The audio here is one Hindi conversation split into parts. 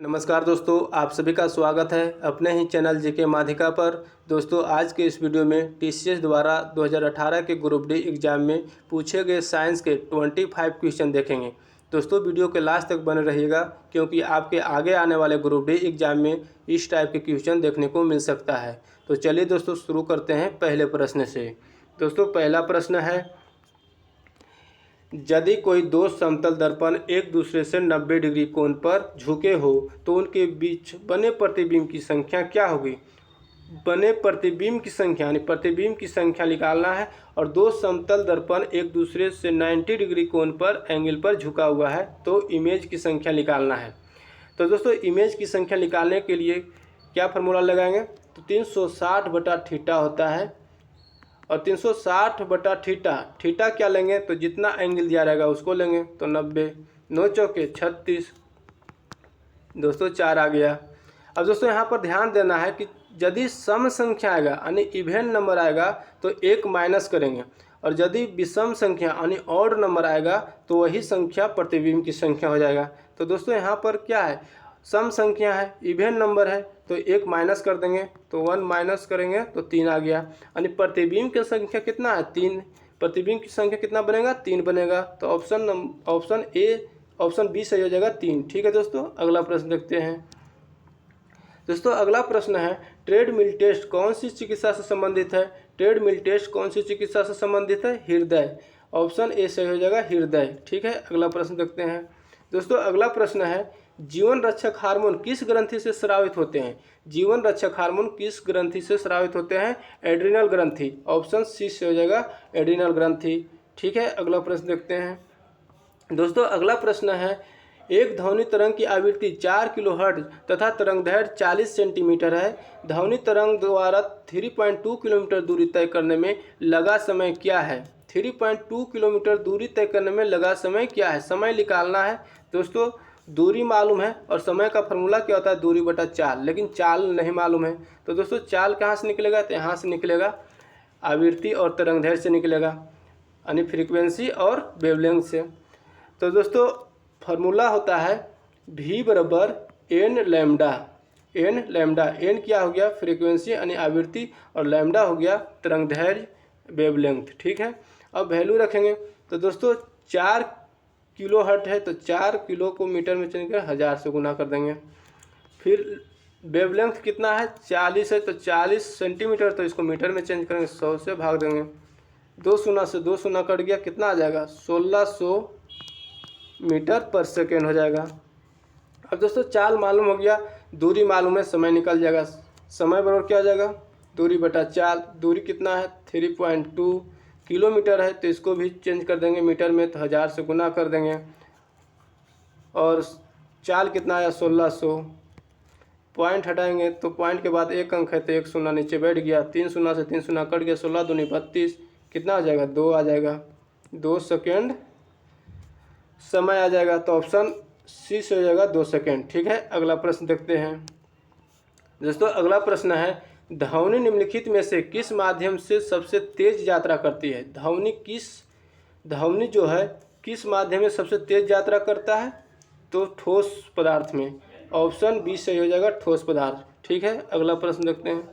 नमस्कार दोस्तों, आप सभी का स्वागत है अपने ही चैनल जीके माध्यिका पर। दोस्तों, आज के इस वीडियो में टीसीएस द्वारा 2018 के ग्रुप डी एग्ज़ाम में पूछे गए साइंस के 25 क्वेश्चन देखेंगे। दोस्तों, वीडियो के लास्ट तक बने रहिएगा क्योंकि आपके आगे आने वाले ग्रुप डी एग्ज़ाम में इस टाइप के क्वेश्चन देखने को मिल सकता है। तो चलिए दोस्तों, शुरू करते हैं पहले प्रश्न से। दोस्तों, पहला प्रश्न है, यदि कोई दो समतल दर्पण एक दूसरे से 90 डिग्री कोण पर झुके हो तो उनके बीच बने प्रतिबिंब की संख्या क्या होगी। बने प्रतिबिंब की संख्या यानी प्रतिबिंब की संख्या निकालना है और दो समतल दर्पण एक दूसरे से 90 डिग्री कोण पर एंगल पर झुका हुआ है तो इमेज की संख्या निकालना है। तो दोस्तों, इमेज की संख्या निकालने के लिए क्या फार्मूला लगाएंगे, तो 360/थीटा होता है और 360/थीटा, थीटा क्या लेंगे तो जितना एंगल दिया रहेगा उसको लेंगे, तो 90, 9 चौके 36, दोस्तों 4 आ गया। अब दोस्तों यहाँ पर ध्यान देना है कि यदि सम संख्या आएगा यानी इवेन नंबर आएगा तो एक माइनस करेंगे और यदि विषम संख्या यानी ऑड नंबर आएगा तो वही संख्या प्रतिबिंब की संख्या हो जाएगा। तो दोस्तों यहाँ पर क्या है, सम संख्या है, इवेन नंबर है तो एक माइनस कर देंगे, तो 1 माइनस करेंगे तो 3 आ गया। यानी प्रतिबिंब की संख्या कितना है, 3। प्रतिबिंब की संख्या कितना बनेगा, 3 बनेगा। तो ऑप्शन बी सही हो जाएगा, 3। ठीक है दोस्तों, अगला प्रश्न देखते हैं। दोस्तों, अगला प्रश्न है, ट्रेडमिल टेस्ट कौन सी चिकित्सा से संबंधित है। ट्रेडमिल टेस्ट कौन सी चिकित्सा से संबंधित है, हृदय। ऑप्शन ए सही हो जाएगा, हृदय। ठीक है, अगला प्रश्न देखते हैं। दोस्तों, अगला प्रश्न है, जीवन रक्षक हार्मोन किस ग्रंथि से स्रावित होते हैं। जीवन रक्षक हार्मोन किस ग्रंथि से स्रावित होते हैं, एड्रिनल ग्रंथि। ऑप्शन सी से हो जाएगा, एड्रिनल ग्रंथि। ठीक है, अगला प्रश्न देखते हैं। दोस्तों, अगला प्रश्न है, एक ध्वनि तरंग की आवृत्ति 4 किलोहर्ट्ज तथा तरंगदैर्घ्य 40 सेंटीमीटर है। ध्वनि तरंग द्वारा 3.2 किलोमीटर दूरी तय करने में लगा समय क्या है। 3.2 किलोमीटर दूरी तय करने में लगा समय क्या है, समय निकालना है। दोस्तों, दूरी मालूम है और समय का फॉर्मूला क्या होता है, दूरी बटा चाल, लेकिन चाल नहीं मालूम है। तो दोस्तों, चाल कहाँ से निकलेगा, तो यहाँ से निकलेगा, आवृत्ति और तरंगदैर्घ्य से निकलेगा, यानी फ्रीक्वेंसी और वेवलेंथ से। तो दोस्तों, फार्मूला होता है v बराबर n लैम्डा। n क्या हो गया, फ्रीक्वेंसी यानी आवृत्ति, और लैम्डा हो गया तरंगदैर्घ्य, वेवलेंथ। ठीक है, अब वैल्यू रखेंगे। तो दोस्तों, 4 किलो हर्ट है तो 4 किलो को मीटर में चेंज कर 1000 से गुना कर देंगे। फिर वेवलेंथ कितना है, 40 है तो 40 सेंटीमीटर, तो इसको मीटर में चेंज करेंगे, 100 से भाग देंगे। 2 शून्य से 2 शून्य कट गया, कितना आ जाएगा, 1600 मीटर पर सेकेंड हो जाएगा। अब दोस्तों, चाल मालूम हो गया, दूरी मालूम है, समय निकल जाएगा। समय बराबर क्या हो जाएगा, दूरी बटा चाल। दूरी कितना है, 3.2 किलोमीटर है तो इसको भी चेंज कर देंगे मीटर में, तो 1000 से गुना कर देंगे। और चाल कितना आया, 1600। पॉइंट हटाएंगे तो पॉइंट के बाद एक अंक है तो एक शून्य नीचे बैठ गया, 3 शून्य से 3 शून्य कट गया, 16 दूनी 32, कितना आ जाएगा, 2 आ जाएगा, 2 सेकेंड समय आ जाएगा। तो ऑप्शन सी से हो जाएगा, 2 सेकेंड। ठीक है, अगला प्रश्न देखते हैं। दोस्तों, अगला प्रश्न है, ध्वनि निम्नलिखित में से किस माध्यम से सबसे तेज यात्रा करती है। ध्वनि जो है किस माध्यम में सबसे तेज यात्रा करता है, तो ठोस पदार्थ में। ऑप्शन बी सही हो जाएगा, ठोस पदार्थ। ठीक है, अगला प्रश्न देखते हैं।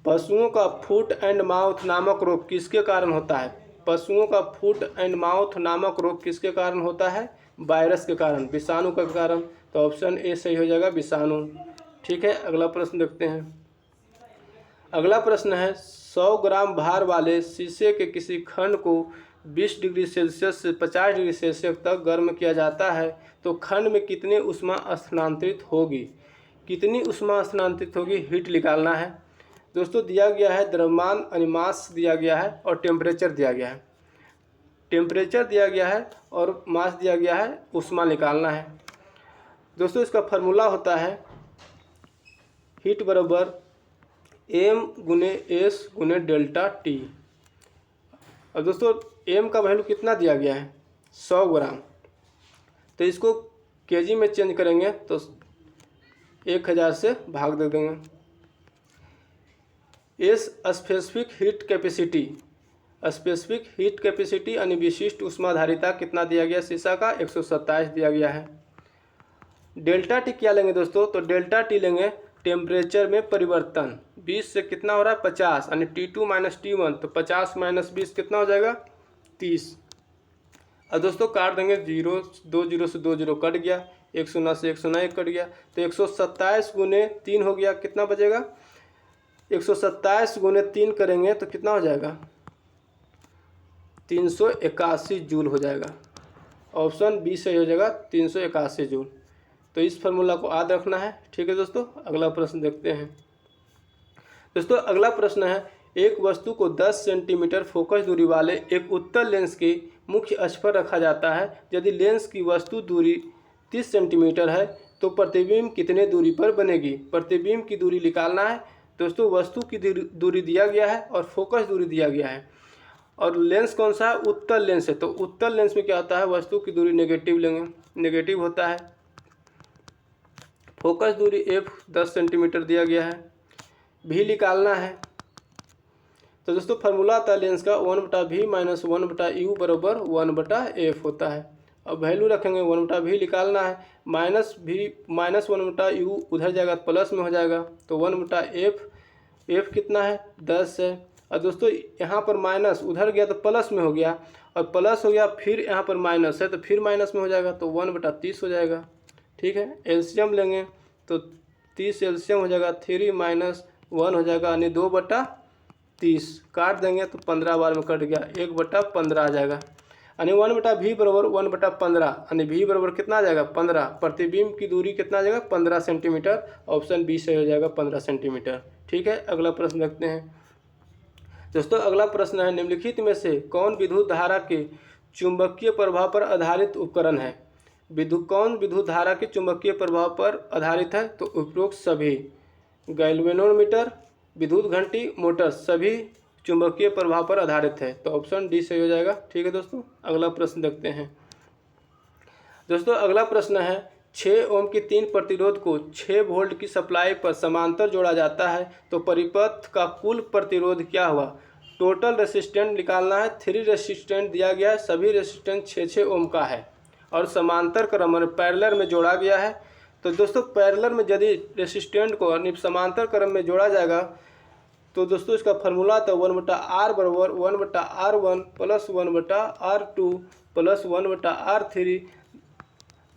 पशुओं का फुट एंड माउथ नामक रोग किसके कारण होता है। पशुओं का फुट एंड माउथ नामक रोग किसके कारण होता है, वायरस के कारण, विषाणु के कारण। तो ऑप्शन ए सही हो जाएगा, विषाणु। ठीक है, अगला प्रश्न देखते हैं। अगला प्रश्न है, 100 ग्राम भार वाले शीशे के किसी खंड को 20 डिग्री सेल्सियस से 50 डिग्री सेल्सियस तक गर्म किया जाता है तो खंड में कितनी ऊष्मा स्थानांतरित होगी। कितनी ऊष्मा स्थानांतरित होगी, हीट निकालना है। दोस्तों, दिया गया है द्रव्यमान यानी मास दिया गया है और टेम्परेचर दिया गया है। टेम्परेचर दिया गया है और मास दिया गया है, ऊष्मा निकालना है। दोस्तों, इसका फार्मूला होता है हीट बराबर m गुने s गुने डेल्टा टी। और दोस्तों, m का वैल्यू कितना दिया गया है, 100 ग्राम, तो इसको केजी में चेंज करेंगे तो 1000 से भाग दे देंगे। एस स्पेसिफिक हीट कैपेसिटी यानी विशिष्ट ऊष्माधारिता कितना दिया गया, शीशा का 127 दिया गया है। डेल्टा टी क्या लेंगे दोस्तों, तो डेल्टा टी लेंगे टेम्परेचर में परिवर्तन। 20 से कितना हो रहा है 50, यानी T2 माइनस T1, तो 50 माइनस 20 कितना हो जाएगा 30। अब दोस्तों काट देंगे, 0 2 0 से 2 0 कट गया, 1 0 से 1 0 1 कट गया, तो 127 गुने 3 हो गया, कितना बचेगा 127 गुने 3 करेंगे तो कितना हो जाएगा 381 जूल हो जाएगा। ऑप्शन बी सही हो जाएगा 381 जूल। तो इस फार्मूला को याद रखना है। ठीक है दोस्तों, अगला प्रश्न देखते हैं। दोस्तों अगला प्रश्न है, एक वस्तु को 10 सेंटीमीटर फोकस दूरी वाले एक उत्तल लेंस के मुख्य अक्ष पर रखा जाता है। यदि लेंस की वस्तु दूरी 30 सेंटीमीटर है तो प्रतिबिंब कितने दूरी पर बनेगी। प्रतिबिंब की दूरी निकालना है। दोस्तों वस्तु की दूरी दिया गया है और फोकस दूरी दिया गया है, और लेंस कौन सा है, उत्तल लेंस है। तो उत्तल लेंस में क्या होता है, वस्तु की दूरी नेगेटिव लेंगे, नेगेटिव होता है। फोकस दूरी f 10 सेंटीमीटर दिया गया है, भी निकालना है। तो दोस्तों फार्मूला आता है लेंस का 1/v माइनस 1/u बराबर 1/f होता है। अब वैल्यू रखेंगे 1/v निकालना है, माइनस 1/u उधर जाएगा प्लस में हो जाएगा, तो 1/f, f कितना है 10 है। और दोस्तों यहाँ पर माइनस उधर गया तो प्लस में हो गया, और प्लस हो गया फिर यहाँ पर माइनस है तो फिर माइनस में हो जाएगा, तो 1/30 हो जाएगा। ठीक है, एलसीएम लेंगे तो 30 एलसीएम हो जाएगा, 3 माइनस 1 हो जाएगा, यानी 2/30। काट देंगे तो 15 बार में कट गया, 1/15 आ जाएगा, यानी 1/v बराबर 1/15, यानी v बराबर कितना आ जाएगा 15। प्रतिबिंब की दूरी कितना आ जाएगा 15 सेंटीमीटर। ऑप्शन बी से हो जाएगा 15 सेंटीमीटर। ठीक है, अगला प्रश्न देखते हैं। दोस्तों अगला प्रश्न है, निम्नलिखित में से कौन विद्युत धारा के चुंबकीय प्रभाव पर आधारित उपकरण है। कौन विद्युत धारा के चुंबकीय प्रभाव पर आधारित है, तो उपरोक्त सभी। गैल्वेनोमीटर, विद्युत घंटी, मोटर सभी चुंबकीय प्रभाव पर आधारित है, तो ऑप्शन डी सही हो जाएगा। ठीक है दोस्तों, अगला प्रश्न देखते हैं। दोस्तों अगला प्रश्न है, 6 ओम की 3 प्रतिरोध को 6 वोल्ट की सप्लाई पर समांतर जोड़ा जाता है तो परिपथ का कुल प्रतिरोध क्या हुआ। टोटल रेसिस्टेंट निकालना है। 3 रेसिस्टेंट दिया गया है, सभी रेसिस्टेंट 6 ओम का है और समांतर क्रम में पैरेलल में जोड़ा गया है। तो दोस्तों पैरेलल में यदि रेसिस्टेंट को समांतर क्रम में जोड़ा जाएगा तो दोस्तों इसका फार्मूला था 1/r बराबर 1/r1 plus 1/r2 plus 1/r3।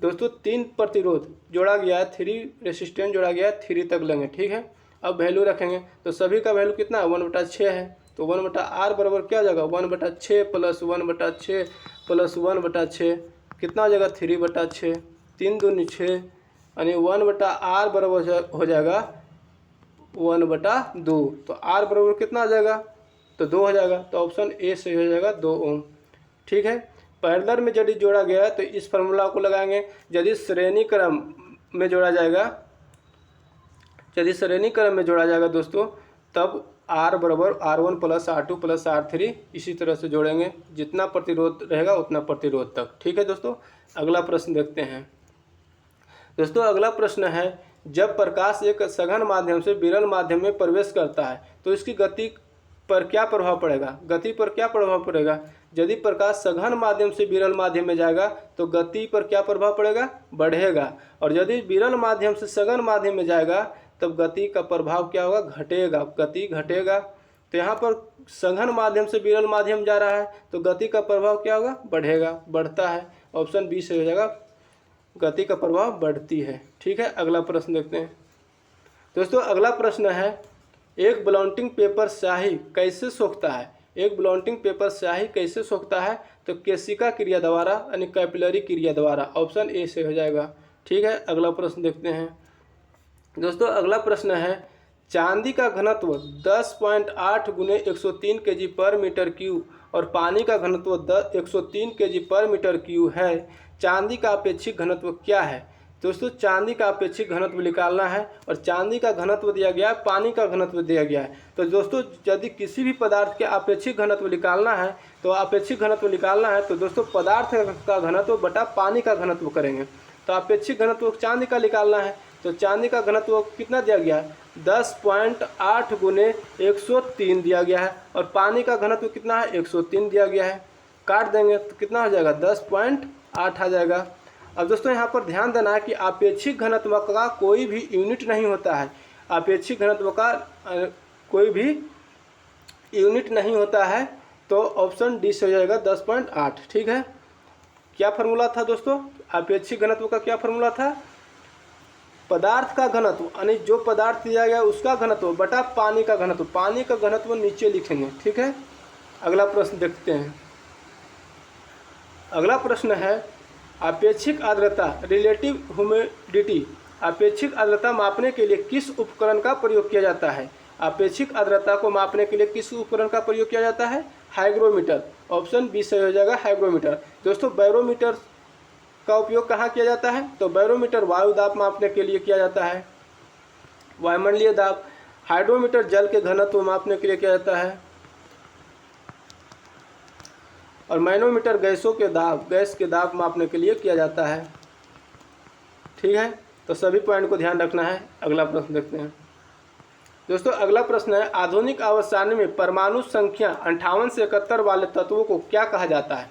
दोस्तों 3 प्रतिरोध जोड़ा गया है, 3 रेसिस्टेंट जोड़ा गया है, 3 तक लेंगे। ठीक है, अब वैल्यू रखेंगे तो सभी का वैल्यू कितना है 1/6 है, तो 1/r बराबर क्या हो जाएगा 1/6 प्लस 1/6 प्लस 1/6 कितना हो जाएगा 3/6, 3 दूनी 6, यानी 1/r बराबर हो जाएगा 1/2। तो r बराबर कितना आ जाएगा, तो 2 हो जाएगा, तो ऑप्शन ए सही हो जाएगा 2 ओम। ठीक है, पैरेलल में यदि जोड़ा गया है तो इस फार्मूला को लगाएंगे। यदि श्रेणी क्रम में जोड़ा जाएगा, यदि श्रेणी क्रम में जोड़ा जाएगा दोस्तों, तब r बराबर r1 plus r2 plus r3 इसी तरह से जोड़ेंगे, जितना प्रतिरोध रहेगा उतना प्रतिरोध तक। ठीक है दोस्तों, अगला प्रश्न देखते हैं। दोस्तों अगला प्रश्न है, जब प्रकाश एक सघन माध्यम से विरल माध्यम में प्रवेश करता है तो इसकी गति पर क्या प्रभाव पड़ेगा। गति पर क्या प्रभाव पड़ेगा। यदि प्रकाश सघन माध्यम से विरल माध्यम में जाएगा तो गति पर क्या प्रभाव पड़ेगा, बढ़ेगा, और यदि विरल माध्यम से सघन माध्यम में जाएगा तब गति का प्रभाव क्या होगा, घटेगा, गति घटेगा। तो यहाँ पर सघन माध्यम से विरल माध्यम जा रहा है तो गति का प्रभाव क्या होगा, बढ़ेगा, बढ़ता है। ऑप्शन बी से हो जाएगा, गति का प्रभाव बढ़ती है। ठीक है, अगला प्रश्न देखते हैं। दोस्तों अगला प्रश्न है, एक ब्लॉटिंग पेपर स्याही कैसे सोखता है। एक ब्लॉटिंग पेपर स्याही कैसे सोखता है, तो केशिका क्रिया द्वारा, यानी कैपिलरी क्रिया द्वारा। ऑप्शन ए से हो जाएगा। ठीक है, अगला प्रश्न देखते हैं। दोस्तों अगला प्रश्न है, चांदी का घनत्व 10.8 गुने 103 kg पर मीटर क्यूब और पानी का घनत्व 103 kg पर मीटर क्यूब है। चांदी का अपेक्षित घनत्व क्या है। दोस्तों चांदी का अपेक्षित घनत्व निकालना है, और चांदी का घनत्व दिया गया है, पानी का घनत्व दिया गया है। तो दोस्तों यदि किसी भी पदार्थ के अपेक्षित घनत्व निकालना है तो अपेक्षित घनत्व निकालना है तो दोस्तों पदार्थ का घनत्व बटा पानी का घनत्व करेंगे। तो अपेक्षित घनत्व चांदी का निकालना है, तो चांदी का घनत्व कितना दिया गया है 10.8 गुने 103 दिया गया है, और पानी का घनत्व कितना है 103 दिया गया है। काट देंगे तो कितना हो जाएगा 10.8 आ जाएगा। अब दोस्तों यहाँ पर ध्यान देना है कि आपेक्षिक घनत्व का कोई भी यूनिट नहीं होता है। आपेक्षिक घनत्व का कोई भी यूनिट नहीं होता है, तो ऑप्शन डी से हो जाएगा 10.8। ठीक है, क्या फार्मूला था दोस्तों? आपेक्षिक घनत्व का क्या फार्मूला था? पदार्थ का घनत्व, यानी जो पदार्थ दिया गया उसका घनत्व बटा पानी का घनत्व। पानी का घनत्व नीचे लिखेंगे। ठीक है, अगला प्रश्न देखते हैं। अगला प्रश्न है आपेक्षिक आर्द्रता, रिलेटिव ह्यूमिडिटी। आपेक्षिक आर्द्रता मापने के लिए किस उपकरण का प्रयोग किया जाता है? आपेक्षिक आर्द्रता को मापने के लिए किस उपकरण का प्रयोग किया जाता है? हाइग्रोमीटर। ऑप्शन बी सही हो जाएगा, हाइग्रोमीटर। दोस्तों बैरोमीटर का उपयोग कहाँ किया जाता है? तो बैरोमीटर वायु दाब मापने के लिए किया जाता है, वायुमंडलीय दाब। हाइड्रोमीटर जल के घनत्व मापने के लिए किया जाता है, और मैनोमीटर गैसों के दाब, गैस के दाब मापने के लिए किया जाता है। ठीक है, तो सभी पॉइंट को ध्यान रखना है। अगला प्रश्न देखते हैं दोस्तों। अगला प्रश्न है आधुनिक आवर्त सारणी में परमाणु संख्या 58 से 71 वाले तत्वों को क्या कहा जाता है?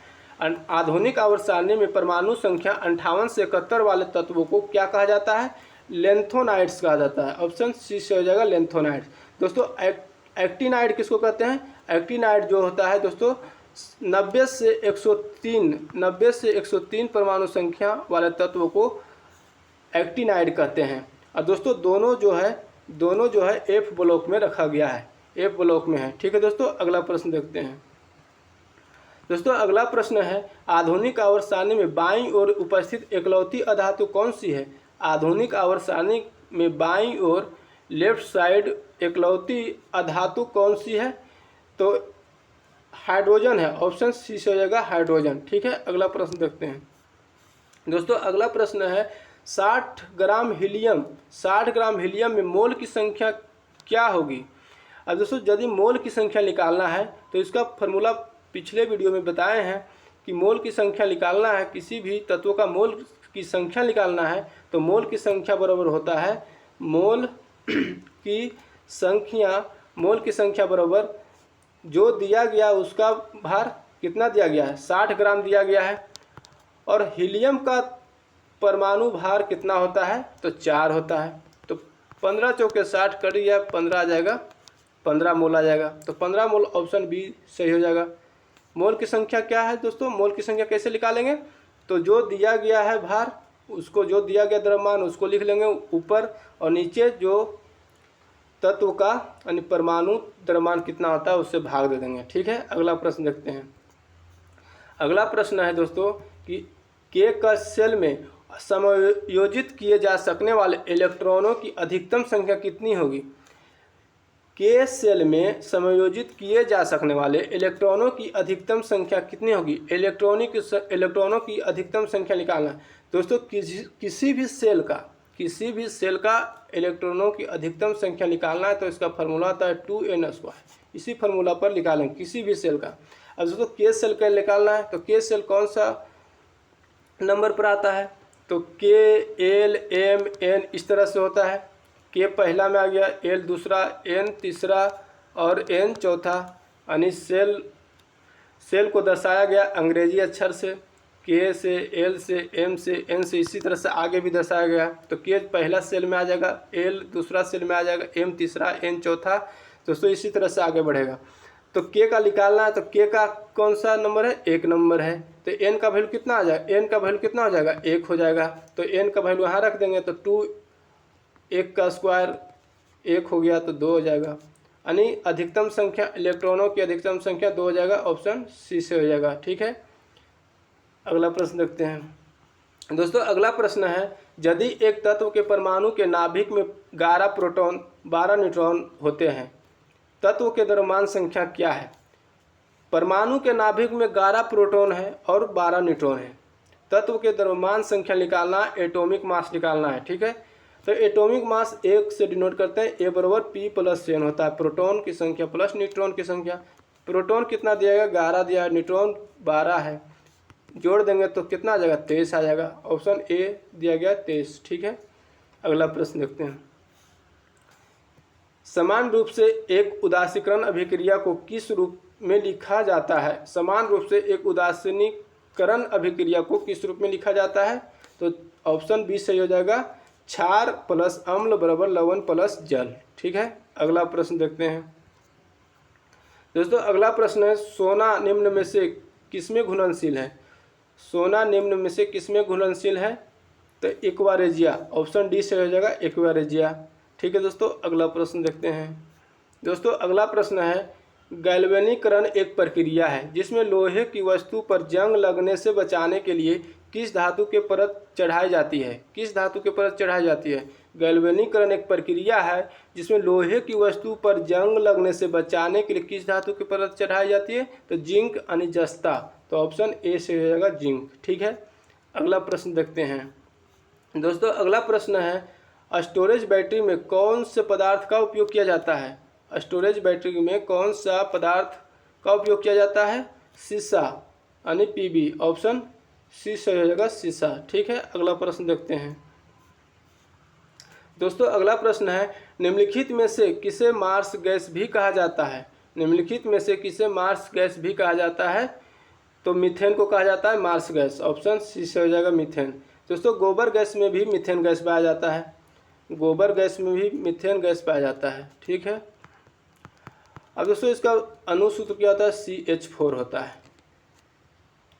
आधुनिक आवर्त सारणी में परमाणु संख्या 58 से 71 वाले तत्वों को क्या कहा जाता है? लेंथोनाइड्स कहा जाता है। ऑप्शन सी से हो जाएगा, लेंथोनाइड्स। दोस्तों एक्टिनाइड किसको कहते हैं? एक्टिनाइड जो होता है दोस्तों 90 से 103 परमाणु संख्या वाले तत्वों को एक्टिनाइड कहते हैं। और दोस्तों दोनों जो है एफ ब्लॉक में रखा गया है, एफ ब्लॉक में है। ठीक है दोस्तों, अगला प्रश्न देखते हैं दोस्तों। अगला प्रश्न है आधुनिक आवर्त सारणी में बाईं ओर उपस्थित एकलौती अधातु कौन सी है? आधुनिक आवर्त सारणी में बाईं ओर लेफ्ट साइड एकलौती अधातु कौन सी है? तो हाइड्रोजन है। ऑप्शन सी से हो जाएगा, हाइड्रोजन। ठीक है, अगला प्रश्न देखते हैं दोस्तों। अगला प्रश्न है 60 ग्राम हीलियम में मोल की संख्या क्या होगी? अब दोस्तों यदि मोल की संख्या निकालना है तो इसका फार्मूला पिछले वीडियो में बताए हैं कि मोल की संख्या निकालना है, किसी भी तत्व का मोल की संख्या निकालना है तो मोल की संख्या बराबर होता है मोल की संख्या बराबर जो दिया गया उसका भार कितना दिया गया है? 60 ग्राम दिया गया है। और हीलियम का परमाणु भार कितना होता है? तो 4 होता है। तो 15 चौके 60 कर दिया, 15 आ जाएगा, 15 मोल आ जाएगा। तो 15 मोल ऑप्शन बी सही हो जाएगा। मोल की संख्या क्या है दोस्तों? मोल की संख्या कैसे निकालेंगे? तो जो दिया गया है भार, उसको जो दिया गया द्रव्यमान उसको लिख लेंगे ऊपर, और नीचे जो तत्व का यानी परमाणु द्रव्यमान कितना होता है उससे भाग दे देंगे। ठीक है, अगला प्रश्न देखते हैं। अगला प्रश्न है दोस्तों कि के का सेल में समायोजित किए जा सकने वाले इलेक्ट्रॉनों की अधिकतम संख्या कितनी होगी? के सेल में समायोजित किए जा सकने वाले इलेक्ट्रॉनों की अधिकतम संख्या कितनी होगी? इलेक्ट्रॉनों की अधिकतम संख्या निकालना दोस्तों। किसी भी सेल का इलेक्ट्रॉनों की अधिकतम संख्या निकालना है तो इसका फार्मूला आता है 2n²। इसी फार्मूला पर निकालेंगे किसी भी सेल का। अब दोस्तों के सेल का निकालना है तो के सेल कौन सा नंबर पर आता है? तो के, एल, एम, एन इस तरह से होता है। के पहला में आ गया, एल दूसरा, एन तीसरा और एन चौथा। यानी सेल को दर्शाया गया अंग्रेजी अक्षर से, के से, एल से, एम से, एन से, इसी तरह से आगे भी दर्शाया गया। तो के पहला सेल में आ जाएगा, एल दूसरा सेल में आ जाएगा, एम तीसरा, एन चौथा। दोस्तों इसी तरह से आगे बढ़ेगा। तो के का निकालना है तो के का कौन सा नंबर है? 1 नंबर है। तो एन का वैल्यू कितना आ जाएगा? एन का वैल्यू कितना हो जाएगा? 1 हो जाएगा। तो एन का वैल्यू यहाँ रख देंगे तो 2, 1 का स्क्वायर 1 हो गया तो 2 हो जाएगा। यानी अधिकतम संख्या, इलेक्ट्रॉनों की अधिकतम संख्या 2 हो जाएगा। ऑप्शन सी से हो जाएगा। ठीक है, अगला प्रश्न देखते हैं दोस्तों। अगला प्रश्न है यदि एक तत्व के परमाणु के नाभिक में 11 प्रोटॉन 12 न्यूट्रॉन होते हैं, तत्व के द्रव्यमान संख्या क्या है? परमाणु के नाभिक में 11 प्रोटॉन है और 12 न्यूट्रॉन है। तत्व के द्रव्यमान संख्या निकालना, एटॉमिक मास निकालना है। ठीक है, तो एटॉमिक मास 1 से डिनोट करते हैं। ए बराबर पी प्लस एन होता है, प्रोटॉन की संख्या प्लस न्यूट्रॉन की संख्या। प्रोटॉन कितना दिया गया? 11 दिया है, न्यूट्रॉन 12 है, जोड़ देंगे तो कितना आ जाएगा? 23 आ जाएगा। ऑप्शन ए दिया गया 23। ठीक है, अगला प्रश्न देखते हैं। समान रूप से एक उदासीकरण अभिक्रिया को किस रूप में लिखा जाता है? समान रूप से एक उदासीनीकरण अभिक्रिया को किस रूप में लिखा जाता है? तो ऑप्शन बी सही हो जाएगा, क्षार प्लस अम्ल बराबर लवण प्लस जल। ठीक है, अगला प्रश्न देखते हैं दोस्तों। अगला प्रश्न है, सोना निम्न में से किसमें घुलनशील है? सोना निम्न में से किसमें घुलनशील है? तो एक्वारेजिया, ऑप्शन डी से हो जाएगा एक्वारेजिया। ठीक है दोस्तों, अगला प्रश्न देखते हैं दोस्तों। अगला प्रश्न है, गैल्वेनीकरण एक प्रक्रिया है जिसमें लोहे की वस्तु पर जंग लगने से बचाने के लिए किस धातु के परत चढ़ाई जाती है? किस धातु के परत चढ़ाई जाती है? गैल्वेनीकरण एक प्रक्रिया है जिसमें लोहे की वस्तु पर जंग लगने से बचाने के लिए किस धातु की परत चढ़ाई जाती है? तो जिंक यानी जस्ता। तो ऑप्शन ए से हो जाएगा जिंक। ठीक है, अगला प्रश्न देखते हैं दोस्तों। अगला प्रश्न है, स्टोरेज बैटरी में कौन से पदार्थ का उपयोग किया जाता है? स्टोरेज बैटरी में कौन सा पदार्थ का उपयोग किया जाता है? शीशा यानी पीबी, ऑप्शन सी सही हो जाएगा शीशा। ठीक है, अगला प्रश्न देखते हैं दोस्तों। अगला प्रश्न है, निम्नलिखित में से किसे मार्स गैस भी कहा जाता है? निम्नलिखित में से किसे मार्स गैस भी कहा जाता है? तो मीथेन को कहा जाता है मार्स गैस, ऑप्शन सी से हो जाएगा मीथेन। दोस्तों, गोबर गैस में भी मीथेन गैस पाया जाता है, गोबर गैस में भी मीथेन गैस पाया जाता है। ठीक है, अब दोस्तों इसका अनुसूत्र क्या होता है? CH4 होता है।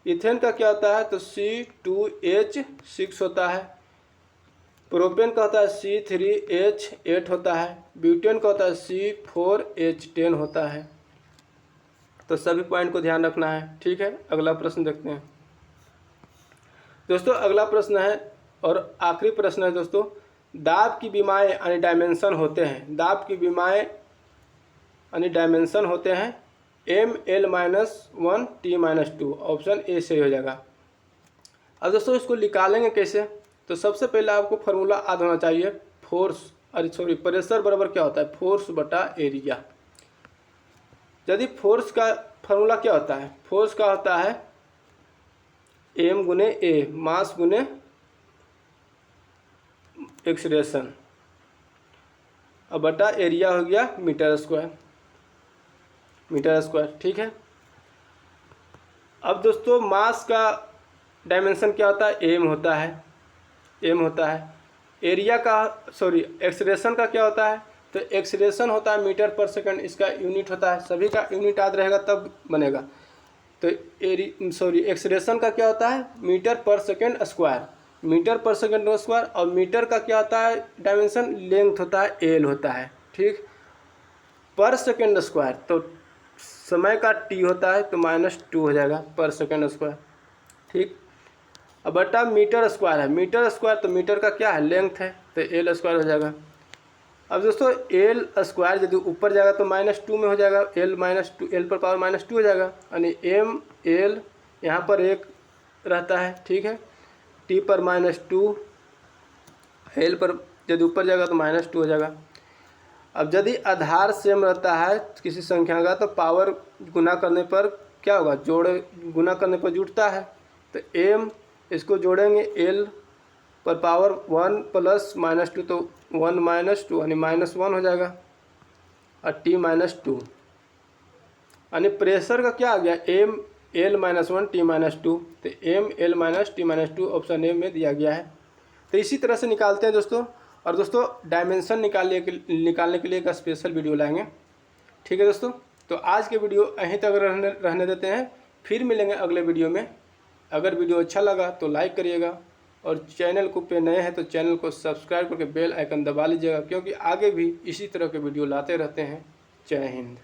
इथेन का क्या होता है? तो C2H6 होता है। प्रोपेन का होता है C3H8 होता है। ब्यूटेन का होता है C4H10 होता है। तो सभी पॉइंट को ध्यान रखना है। ठीक है, अगला प्रश्न देखते हैं दोस्तों। अगला प्रश्न है और आखिरी प्रश्न है दोस्तों। दाब की विमाएँ यानी डायमेंशन होते हैं, दाब की विमाएँ यानी डायमेंशन होते हैं ML-1 T-2, ऑप्शन ए से हो जाएगा। अब दोस्तों इसको निकालेंगे कैसे? तो सबसे पहले आपको फार्मूला याद होना चाहिए, प्रेशर बराबर क्या होता है? फोर्स बटा एरिया। यदि फोर्स का फार्मूला क्या होता है? फोर्स का होता है M गुने A, मास गुने एक्सलेरेशन, अब बटा एरिया हो गया मीटर स्क्वायर। ठीक है, अब दोस्तों मास का डायमेंशन क्या होता है? M होता है। एरिया का एक्सलेरेशन का क्या होता है? तो एक्सलेरेशन होता है मीटर पर सेकंड, इसका यूनिट होता है। सभी का यूनिट याद रहेगा तब बनेगा। तो एक्सलेरेशन का क्या होता है? मीटर पर सेकंड स्क्वायर, और मीटर का क्या होता है डायमेंशन? लेंथ होता है, L होता है। ठीक, पर सेकंड स्क्वायर तो समय का T होता है, तो -2 हो जाएगा पर सेकंड स्क्वायर। ठीक, अब बटा मीटर स्क्वायर है, तो मीटर का क्या है? लेंथ है, तो L स्क्वायर हो जाएगा। अब दोस्तों L स्क्वायर यदि ऊपर जाएगा तो -2 में हो जाएगा, L पर पावर -2 हो जाएगा, यानी ML यहाँ पर 1 रहता है। ठीक है, T पर -2, L पर यदि ऊपर जाएगा तो -2 हो जाएगा। अब यदि आधार सेम रहता है किसी संख्या का तो पावर गुना करने पर क्या होगा? गुना करने पर जुड़ता है। तो M इसको जोड़ेंगे L पर पावर 1 प्लस -2, तो 1 - 2 यानी -1 हो जाएगा, और T -2 यानी प्रेशर का क्या आ गया? ML-1 T-2, तो ML-T-2 ऑप्शन ए में दिया गया है। तो इसी तरह से निकालते हैं दोस्तों। और दोस्तों डायमेंशन निकालने के लिए एक स्पेशल वीडियो लाएंगे। ठीक है दोस्तों, तो आज के वीडियो यहीं तक रहने देते हैं, फिर मिलेंगे अगले वीडियो में। अगर वीडियो अच्छा लगा तो लाइक करिएगा, और चैनल को पे नए हैं तो चैनल को सब्सक्राइब करके बेल आइकन दबा लीजिएगा, क्योंकि आगे भी इसी तरह के वीडियो लाते रहते हैं। जय हिंद।